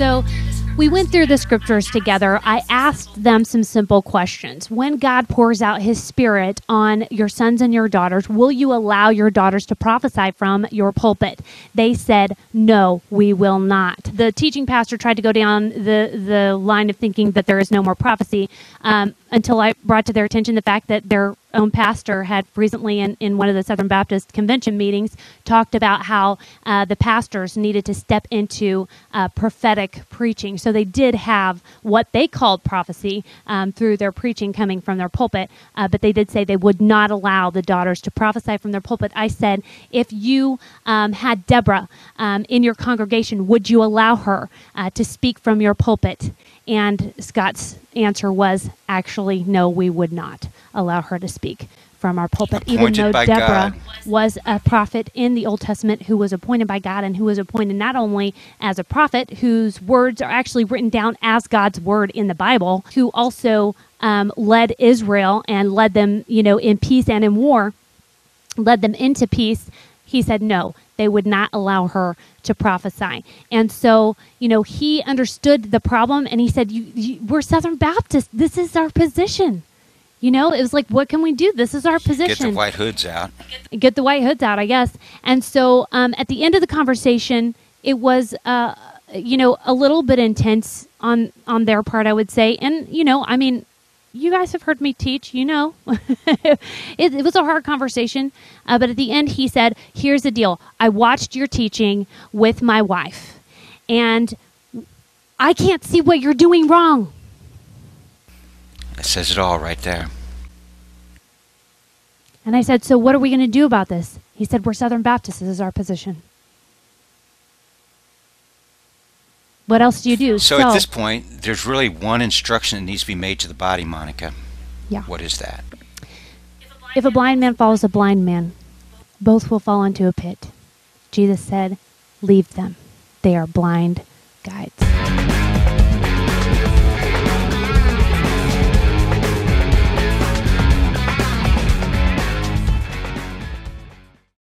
So we went through the scriptures together. I asked them some simple questions. When God pours out his Spirit on your sons and your daughters, will you allow your daughters to prophesy from your pulpit? They said, no, we will not. The teaching pastor tried to go down the line of thinking that there is no more prophecy until I brought to their attention the fact that their own pastor had recently in one of the Southern Baptist Convention meetings talked about how the pastors needed to step into prophetic preaching. So they did have what they called prophecy through their preaching coming from their pulpit, but they did say they would not allow the daughters to prophesy from their pulpit. I said, if you had Deborah in your congregation, would you allow her to speak from your pulpit? And Scott's answer was, actually, no, we would not allow her to speak from our pulpit, even though Deborah was a prophet in the Old Testament who was appointed by God and who was appointed not only as a prophet, whose words are actually written down as God's word in the Bible, who also led Israel and led them, in peace and in war, led them into peace. He said no, they would not allow her to prophesy. And so, he understood the problem, and he said, we're Southern Baptist. This is our position. It was like, what can we do? This is our position. Get the white hoods out. Get the white hoods out, I guess. And so at the end of the conversation, it was, a little bit intense on their part, I would say. And, you guys have heard me teach, it was a hard conversation. But at the end, he said, here's the deal. I watched your teaching with my wife, and I can't see what you're doing wrong. It says it all right there. And I said, so what are we going to do about this? He said, we're Southern Baptists. This is our position. What else do you do? So at this point, there's really one instruction that needs to be made to the body, Monica. Yeah. What is that? If a blind man follows a blind man, both will fall into a pit. Jesus said, leave them. They are blind guides.